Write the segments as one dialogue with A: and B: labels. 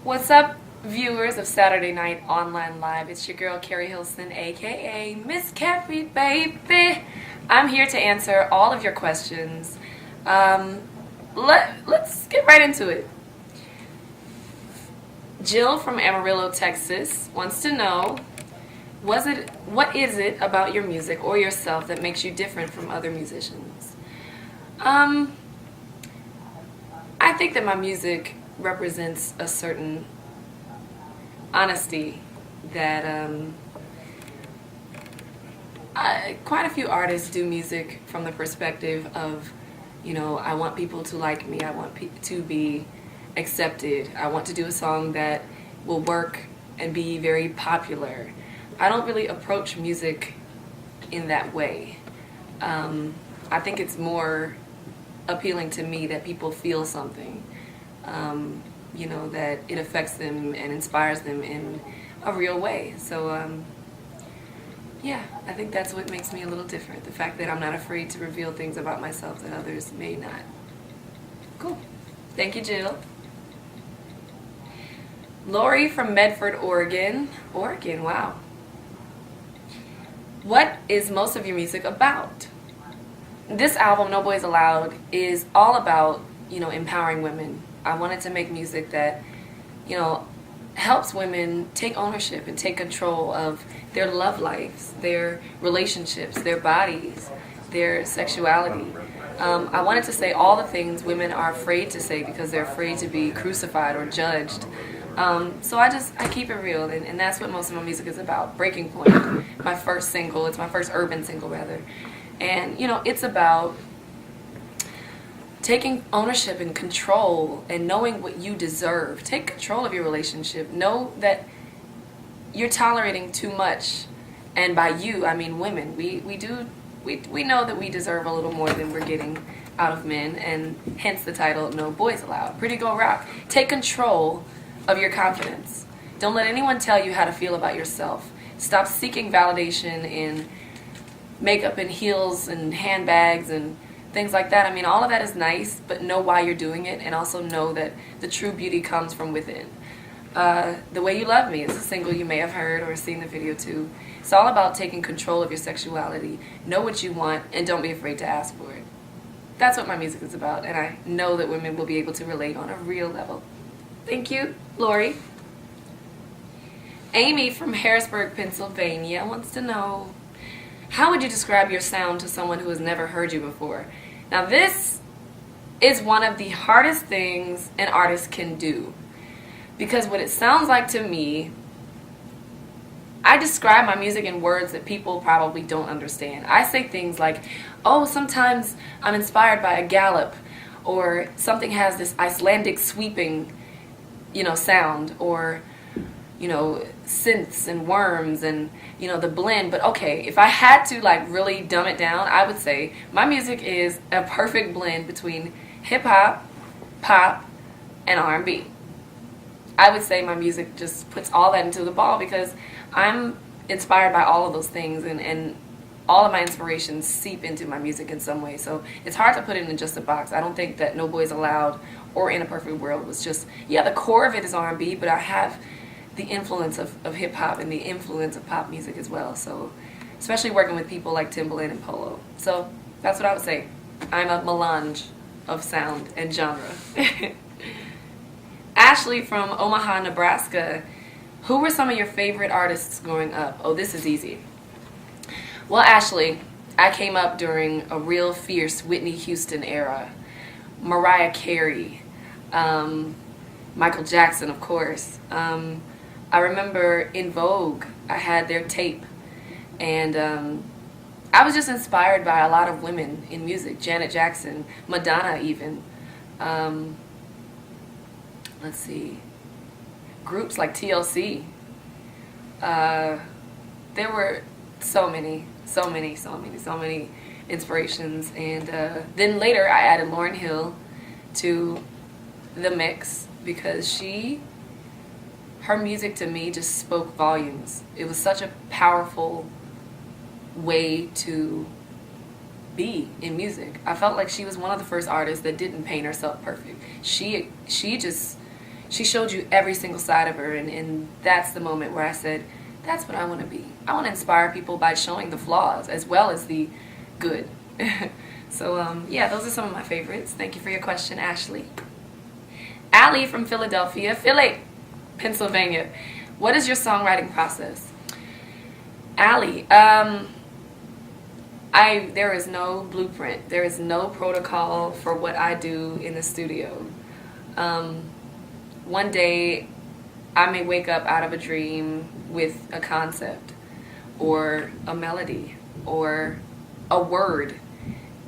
A: What's up, viewers of Saturday Night Online Live? It's your girl, Keri Hilson, aka Miss Keri, baby. I'm here to answer all of your questions. Let's get right into it. Jill from Amarillo, Texas wants to know, what is it about your music or yourself that makes you different from other musicians? I think that my music represents a certain honesty that quite a few artists do music from the perspective of, I want people to like me, I want to be accepted, I want to do a song that will work and be very popular. I don't really approach music in that way. I think it's more appealing to me that people feel something, that it affects them and inspires them in a real way. So, yeah, I think that's what makes me a little different. The fact that I'm not afraid to reveal things about myself that others may not. Cool. Thank you, Jill. Lori from Medford, Oregon. Oregon, wow. What is most of your music about? This album, No Boys Allowed, is all about, empowering women. I wanted to make music that, helps women take ownership and take control of their love lives, their relationships, their bodies, their sexuality. I wanted to say all the things women are afraid to say because they're afraid to be crucified or judged. So I keep it real, and that's what most of my music is about. Breaking Point, my first single, it's my first urban single rather. And, it's about taking ownership and control and knowing what you deserve. Take control of your relationship. Know that you're tolerating too much. And by you, I mean women. We know that we deserve a little more than we're getting out of men, and hence the title, No Boys Allowed. Pretty Girl Rock. Take control of your confidence. Don't let anyone tell you how to feel about yourself. Stop seeking validation in makeup and heels and handbags and things like that. I mean, all of that is nice, but know why you're doing it, and also know that the true beauty comes from within. The Way You Love Me is a single you may have heard or seen the video to. It's all about taking control of your sexuality. Know what you want, and don't be afraid to ask for it. That's what my music is about, and I know that women will be able to relate on a real level. Thank you, Lori. Amy from Harrisburg, Pennsylvania wants to know, how would you describe your sound to someone who has never heard you before? Now, this is one of the hardest things an artist can do, because what it sounds like to me, I describe my music in words that people probably don't understand. I say things like, oh, sometimes I'm inspired by a gallop, or something has this Icelandic sweeping, sound, or synths and worms and the blend. But okay, if I had to really dumb it down, I would say my music is a perfect blend between hip hop, pop, and R&B. I would say my music just puts all that into the ball because I'm inspired by all of those things, and all of my inspirations seep into my music in some way. So it's hard to put it in just a box. I don't think that No Boys Allowed or In a Perfect World was just, the core of it is R&B, but I have the influence of hip-hop and the influence of pop music as well. So especially working with people like Timbaland and Polo. So that's what I would say. I'm a melange of sound and genre. Ashley from Omaha, Nebraska. Who were some of your favorite artists growing up? Oh, this is easy. Well, Ashley, I came up during a real fierce Whitney Houston era. Mariah Carey, Michael Jackson, of course. I remember In Vogue, I had their tape, and I was just inspired by a lot of women in music. Janet Jackson, Madonna even. Let's see, groups like TLC. There were so many inspirations, and then later I added Lauryn Hill to the mix because her music to me just spoke volumes. It was such a powerful way to be in music. I felt like she was one of the first artists that didn't paint herself perfect. She just, she showed you every single side of her, and that's the moment where I said, that's what I want to be. I want to inspire people by showing the flaws as well as the good. So, yeah, those are some of my favorites. Thank you for your question, Ashley. Allie from Philadelphia, Pennsylvania. What is your songwriting process? Allie, there is no blueprint. There is no protocol for what I do in the studio. One day, I may wake up out of a dream with a concept or a melody or a word,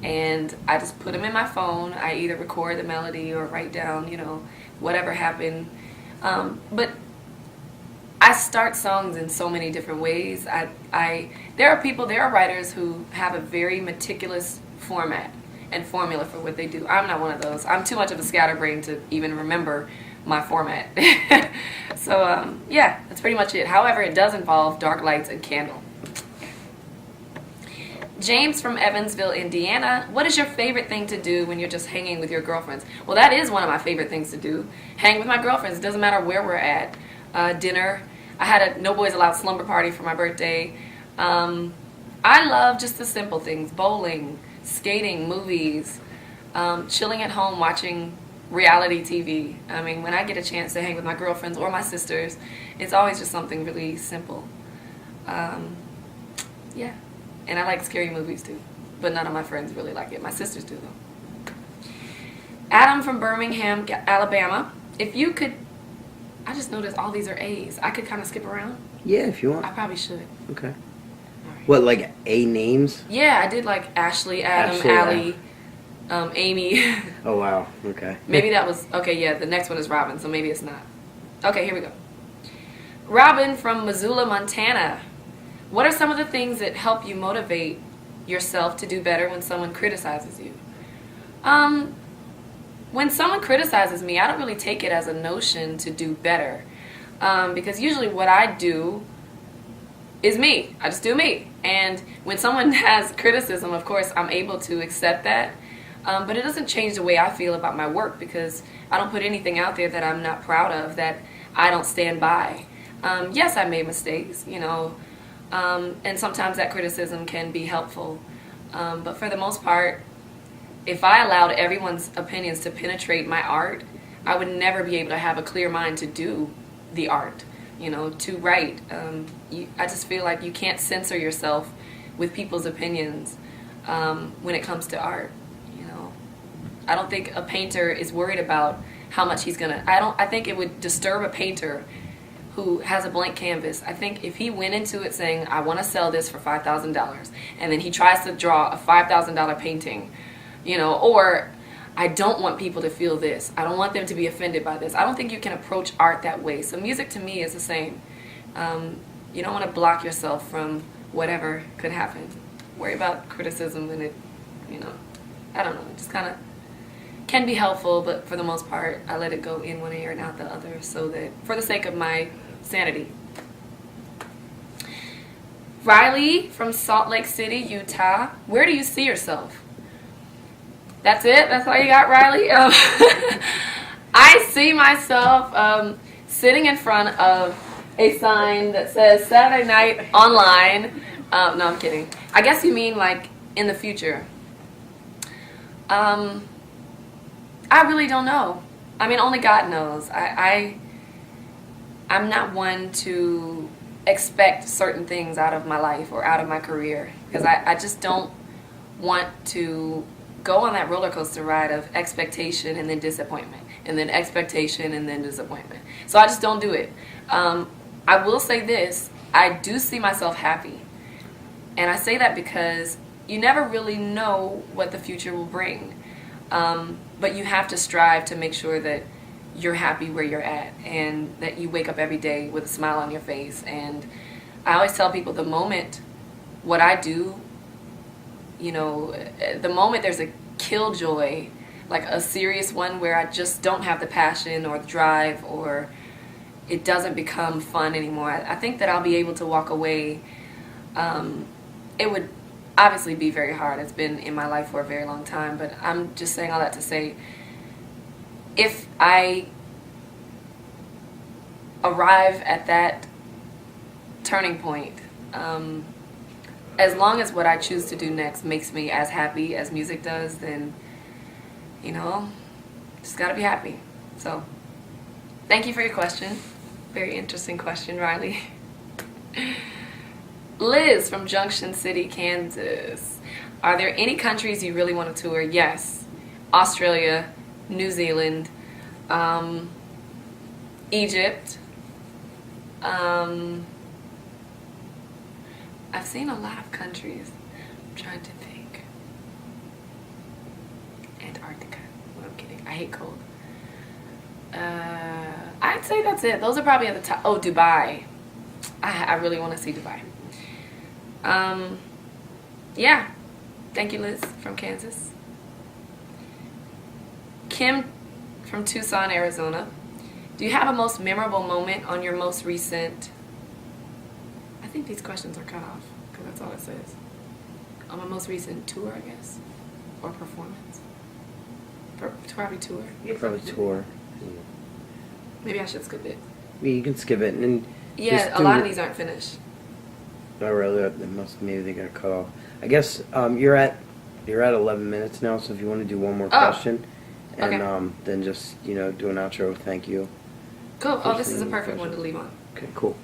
A: and I just put them in my phone. I either record the melody or write down, whatever happened. But I start songs in so many different ways. There are writers who have a very meticulous format and formula for what they do. I'm not one of those. I'm too much of a scatterbrain to even remember my format. So, yeah, that's pretty much it. However, it does involve dark lights and candle. James from Evansville, Indiana. What is your favorite thing to do when you're just hanging with your girlfriends? Well, that is one of my favorite things to do. Hang with my girlfriends. It doesn't matter where we're at. Dinner. I had a No Boys Allowed slumber party for my birthday. I love just the simple things. Bowling, skating, movies, chilling at home watching reality TV. I mean, when I get a chance to hang with my girlfriends or my sisters, it's always just something really simple. Yeah. And I like scary movies too, but none of my friends really like it. My sisters do though. Adam from Birmingham, Alabama. If you could, I just noticed all these are A's. I could kind of skip around.
B: Yeah, if you want.
A: I probably should.
B: Okay.
A: Right.
B: What, like A names?
A: Yeah, I did like Ashley, Adam, Allie, Amy.
B: Oh, wow. Okay.
A: Maybe that was, okay, yeah, the next one is Robin, so maybe it's not. Okay, here we go. Robin from Missoula, Montana. What are some of the things that help you motivate yourself to do better when someone criticizes you? When someone criticizes me, I don't really take it as a notion to do better. Because usually what I do is me. I just do me. And when someone has criticism, of course, I'm able to accept that. But it doesn't change the way I feel about my work, because I don't put anything out there that I'm not proud of, that I don't stand by. Yes, I made mistakes, and sometimes that criticism can be helpful. But for the most part, if I allowed everyone's opinions to penetrate my art, I would never be able to have a clear mind to do the art, to write. I just feel like you can't censor yourself with people's opinions when it comes to art. I don't think a painter is worried about how much he's gonna. I think it would disturb a painter who has a blank canvas. I think if he went into it saying, I want to sell this for $5,000, and then he tries to draw a $5,000 painting, or I don't want people to feel this. I don't want them to be offended by this. I don't think you can approach art that way. So music to me is the same. You don't want to block yourself from whatever could happen. Worry about criticism and it, I don't know, it just kind of can be helpful, but for the most part, I let it go in one ear and out the other, so that for the sake of my sanity. Riley from Salt Lake City, Utah. Where do you see yourself? That's it? That's all you got, Riley? I see myself sitting in front of a sign that says Saturday Night Online. No, I'm kidding. I guess you mean like in the future. I really don't know. I mean, only God knows. I'm not one to expect certain things out of my life or out of my career, because I just don't want to go on that roller coaster ride of expectation and then disappointment, and then expectation and then disappointment. So I just don't do it. I will say this, I do see myself happy. And I say that because you never really know what the future will bring. But you have to strive to make sure that you're happy where you're at, and that you wake up every day with a smile on your face. And I always tell people, the moment what I do, the moment there's a killjoy, like a serious one where I just don't have the passion or the drive, or it doesn't become fun anymore, I think that I'll be able to walk away. It would obviously be very hard. It's been in my life for a very long time, but I'm just saying all that to say, if I arrive at that turning point. As long as what I choose to do next makes me as happy as music does, then, just gotta be happy. So, thank you for your question. Very interesting question, Riley. Liz from Junction City, Kansas. Are there any countries you really want to tour? Yes. Australia, New Zealand, Egypt. I've seen a lot of countries. I'm trying to think. Antarctica. No, I'm kidding. I hate cold. I'd say that's it. Those are probably at the top. Oh, Dubai. I really want to see Dubai. Yeah. Thank you, Liz from Kansas. Kim from Tucson, Arizona. Do you have a most memorable moment on your most recent... I think these questions are cut off because that's all it says. On my most recent tour, I guess, or performance. Probably tour.
B: Probably tour.
A: Maybe I should skip it.
B: You can skip it and
A: yeah, a lot of these aren't finished.
B: I really maybe they got cut off. I guess you're at 11 minutes now, so if you want to do one more question, and
A: okay.
B: Then just do an outro. Thank you.
A: Cool. Oh, this is a perfect one to leave on.
B: Okay, cool.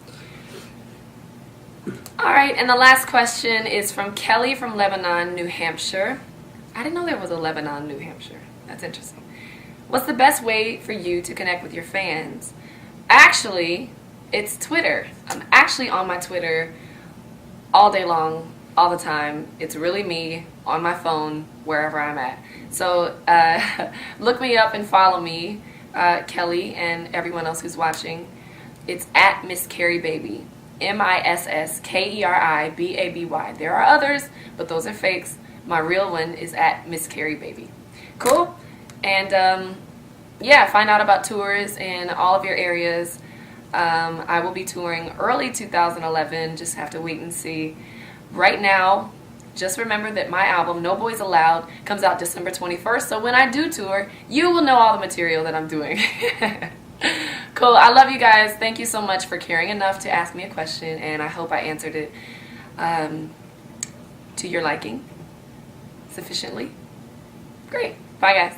A: All right, and the last question is from Kelly from Lebanon, New Hampshire. I didn't know there was a Lebanon, New Hampshire. That's interesting. What's the best way for you to connect with your fans? Actually, it's Twitter. I'm actually on my Twitter all day long, all the time. It's really me on my phone, wherever I'm at. So look me up and follow me, Kelly, and everyone else who's watching. It's at Miss Keri Baby. MissKeriBaby. There are others, but those are fakes. My real one is at Miss Keri Baby. Cool? And yeah, find out about tours in all of your areas. I will be touring early 2011. Just have to wait and see. Right now, just remember that my album, No Boys Allowed, comes out December 21st. So when I do tour, you will know all the material that I'm doing. Cool. I love you guys. Thank you so much for caring enough to ask me a question, and I hope I answered it to your liking sufficiently. Great. Bye, guys.